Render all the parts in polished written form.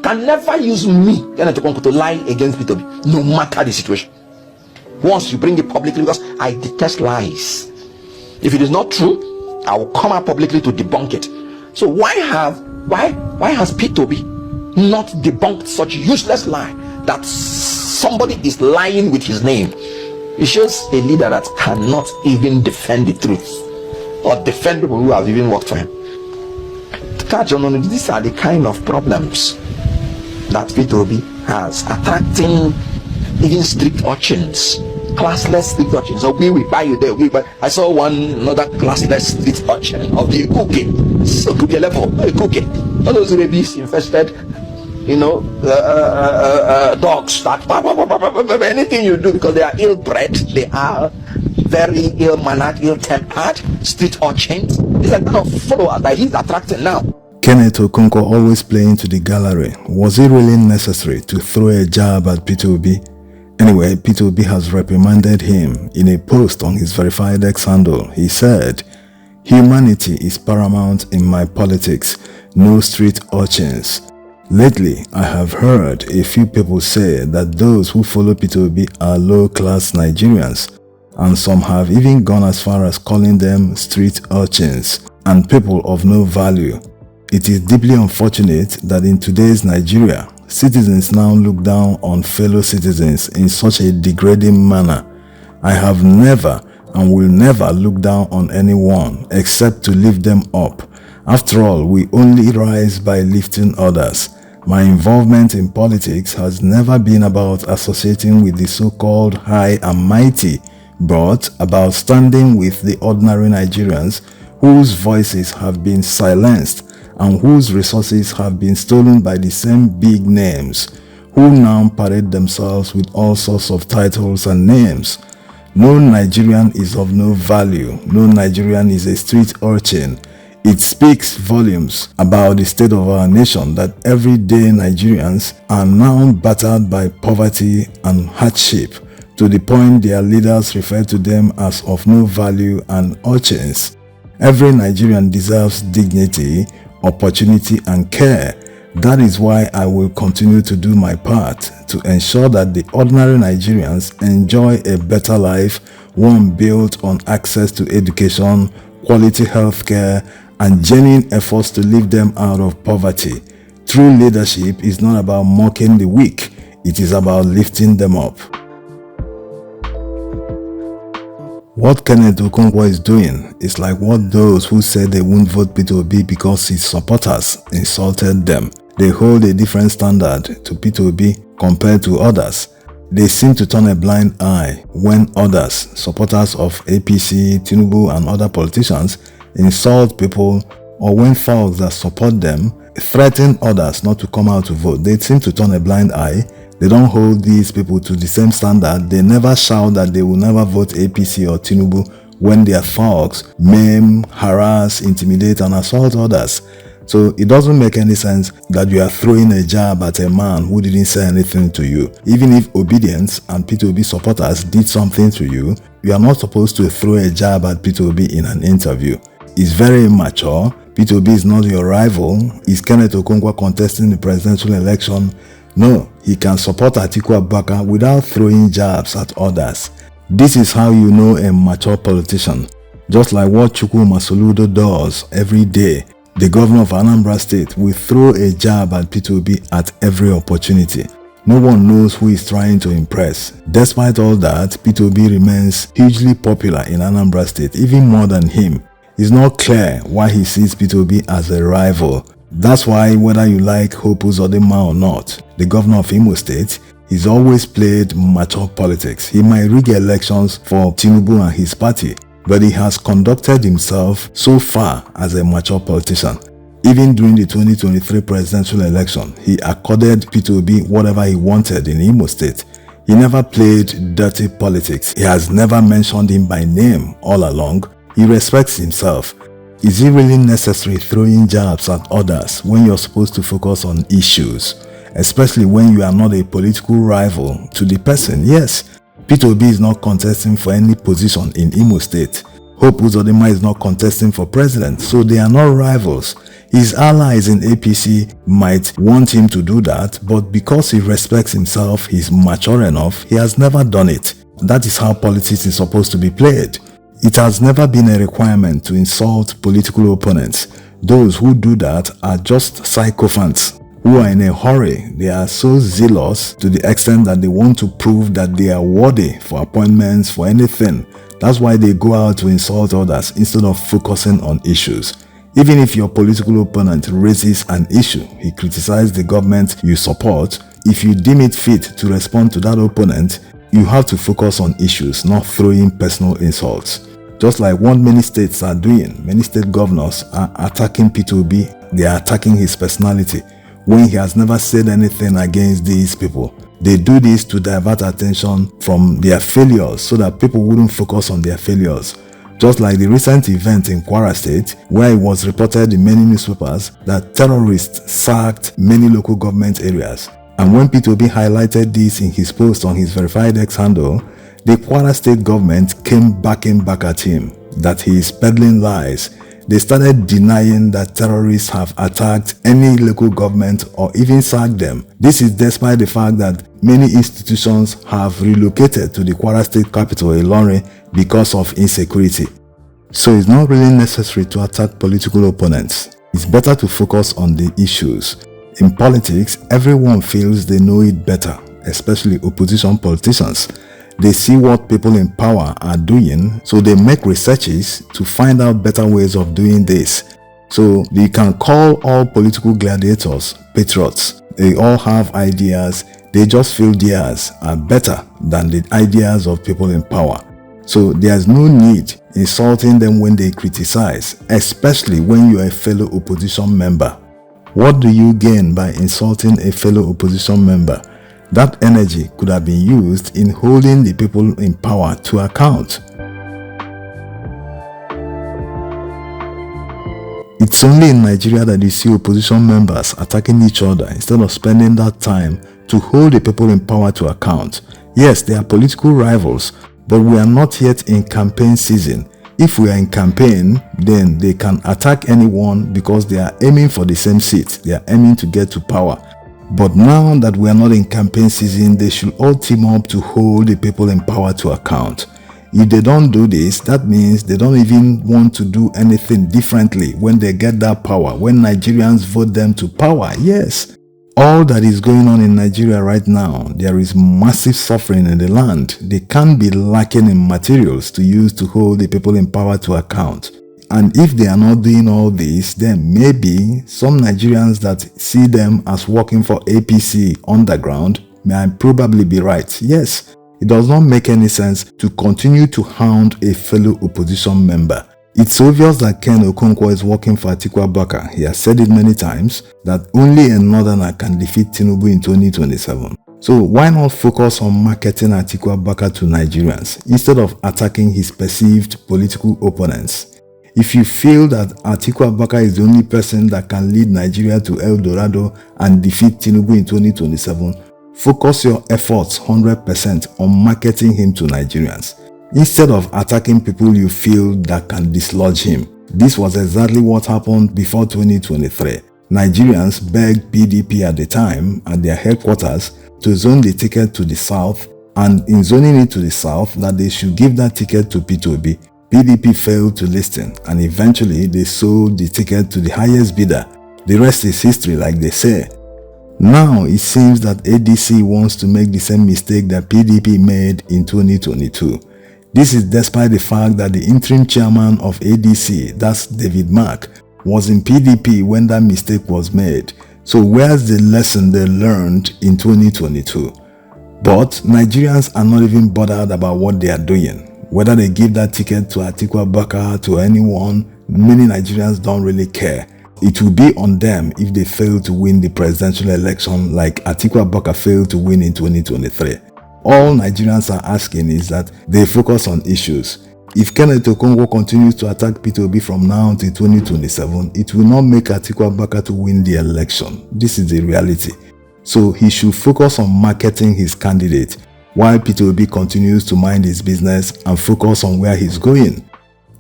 can never use me, Kenneth Okonkwo, to lie against P2B, no matter the situation. Once you bring it publicly, because I detest lies. If it is not true, I will come out publicly to debunk it. So why has P2B not debunked such useless lie that somebody is lying with his name? It shows a leader that cannot even defend the truth or defend people who have even worked for him. These are the kind of problems that P2B has, attracting even street urchins, classless street urchins. So we buy you there. I saw another classless street urchin of the cooking. So cookie level, cooking. All those rabies infested, dogs that anything you do, because they are ill-bred, they are very ill-mannered, ill-tempered street urchins. These are the kind of followers that he's attracting now. Kenneth Okonkwo always playing to the gallery. Was it really necessary to throw a jab at P2B? Anyway, P2B has reprimanded him. In a post on his verified X handle, he said, "Humanity is paramount in my politics, no street urchins." Lately, I have heard a few people say that those who follow P2B are low-class Nigerians, and some have even gone as far as calling them street urchins and people of no value. It is deeply unfortunate that in today's Nigeria, citizens now look down on fellow citizens in such a degrading manner. I have never and will never look down on anyone except to lift them up. After all, we only rise by lifting others. My involvement in politics has never been about associating with the so-called high and mighty, but about standing with the ordinary Nigerians whose voices have been silenced and whose resources have been stolen by the same big names, who now parade themselves with all sorts of titles and names. No Nigerian is of no value. No Nigerian is a street urchin. It speaks volumes about the state of our nation that everyday Nigerians are now battered by poverty and hardship, to the point their leaders refer to them as of no value and urchins. Every Nigerian deserves dignity, opportunity and care. That is why I will continue to do my part to ensure that the ordinary Nigerians enjoy a better life, one built on access to education, quality healthcare, and genuine efforts to lift them out of poverty. True leadership is not about mocking the weak, it is about lifting them up. What Kenneth Okonkwo is doing is like what those who said they won't vote P2B because his supporters insulted them. They hold a different standard to P2B compared to others. They seem to turn a blind eye when others, supporters of APC, Tinubu and other politicians, insult people, or when folks that support them threaten others not to come out to vote. They seem to turn a blind eye. They don't hold these people to the same standard. They never shout that they will never vote APC or Tinubu when their folks maim, harass, intimidate and assault others. So it doesn't make any sense that you are throwing a jab at a man who didn't say anything to you. Even if Obedience and P2B supporters did something to you, you are not supposed to throw a jab at P2B in an interview. It's very immature. P2B is not your rival. Is Kenneth Okonkwo contesting the presidential election? No, he can support Atiku Abubakar without throwing jabs at others. This is how you know a mature politician. Just like what Chukwuma Soludo does every day, the governor of Anambra State will throw a jab at P2B at every opportunity. No one knows who is trying to impress. Despite all that, P2B remains hugely popular in Anambra State, even more than him. It's not clear why he sees P2B as a rival. That's why, whether you like Hope Uzodinma or not, the governor of Imo State, he's always played mature politics. He might rig elections for Tinubu and his party, but he has conducted himself so far as a mature politician. Even during the 2023 presidential election, he accorded P2B whatever he wanted in Imo State. He never played dirty politics. He has never mentioned him by name all along. He respects himself. Is it really necessary throwing jabs at others when you're supposed to focus on issues? Especially when you are not a political rival to the person? Yes, P2B is not contesting for any position in Imo State. Hope Uzodinma is not contesting for president, so they are not rivals. His allies in APC might want him to do that, but because he respects himself, he's mature enough, he has never done it. That is how politics is supposed to be played. It has never been a requirement to insult political opponents. Those who do that are just sycophants who are in a hurry. They are so zealous to the extent that they want to prove that they are worthy for appointments, for anything. That's why they go out to insult others instead of focusing on issues. Even if your political opponent raises an issue, he criticizes the government you support, if you deem it fit to respond to that opponent, you have to focus on issues, not throwing personal insults. Just like what many states are doing, many state governors are attacking P2B, they are attacking his personality, when he has never said anything against these people. They do this to divert attention from their failures so that people wouldn't focus on their failures. Just like the recent event in Kwara State, where it was reported in many newspapers that terrorists sacked many local government areas. And when P2B highlighted this in his post on his verified X handle, the Kwara State government came backing back at him that he is peddling lies. They started denying that terrorists have attacked any local government or even sacked them. This is despite the fact that many institutions have relocated to the Kwara State capital, Ilorin, because of insecurity. So it's not really necessary to attack political opponents. It's better to focus on the issues. In politics, everyone feels they know it better, especially opposition politicians. They see what people in power are doing, so they make researches to find out better ways of doing this. So you can call all political gladiators patriots. They all have ideas, they just feel theirs are better than the ideas of people in power. So there's no need insulting them when they criticize, especially when you're a fellow opposition member. What do you gain by insulting a fellow opposition member? That energy could have been used in holding the people in power to account. It's only in Nigeria that you see opposition members attacking each other instead of spending that time to hold the people in power to account. Yes, they are political rivals, but we are not yet in campaign season. If we are in campaign, then they can attack anyone because they are aiming for the same seat. They are aiming to get to power. But now that we are not in campaign season, they should all team up to hold the people in power to account. If they don't do this, that means they don't even want to do anything differently when they get that power, when Nigerians vote them to power. Yes. All that is going on in Nigeria right now, there is massive suffering in the land. They can't be lacking in materials to use to hold the people in power to account. And if they are not doing all this, then maybe some Nigerians that see them as working for APC underground may probably be right. Yes, it does not make any sense to continue to hound a fellow opposition member. It's obvious that Ken Okonkwo is working for Atiku Abubakar. He has said it many times that only a northerner can defeat Tinubu in 2027. So why not focus on marketing Atiku Abubakar to Nigerians instead of attacking his perceived political opponents? If you feel that Atiku Abubakar is the only person that can lead Nigeria to El Dorado and defeat Tinubu in 2027, focus your efforts 100% on marketing him to Nigerians, instead of attacking people you feel that can dislodge him. This was exactly what happened before 2023. Nigerians begged PDP at the time at their headquarters to zone the ticket to the south, and in zoning it to the south, that they should give that ticket to P2B. PDP failed to listen, and eventually they sold the ticket to the highest bidder. The rest is history, like they say. Now it seems that ADC wants to make the same mistake that PDP made in 2022. This is despite the fact that the interim chairman of ADC, that's David Mark, was in PDP when that mistake was made. So where's the lesson they learned in 2022? But Nigerians are not even bothered about what they are doing. Whether they give that ticket to Atiku Abubakar, to anyone, many Nigerians don't really care. It will be on them if they fail to win the presidential election like Atiku Abubakar failed to win in 2023. All Nigerians are asking is that they focus on issues. If Kenneth Okonkwo continues to attack P2B from now until 2027, it will not make Atiku Abubakar to win the election. This is the reality. So he should focus on marketing his candidate while P2B continues to mind his business and focus on where he's going.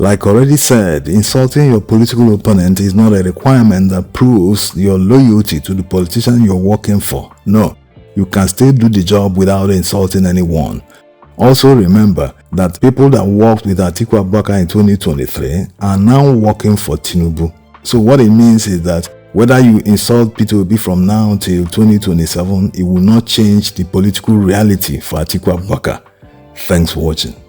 Like already said, insulting your political opponent is not a requirement that proves your loyalty to the politician you're working for. No, you can still do the job without insulting anyone. Also remember that people that worked with Atiku Abubakar in 2023 are now working for Tinubu. So what it means is that whether you insult P2B from now till 2027, it will not change the political reality for Atiku Abubakar. Thanks for watching.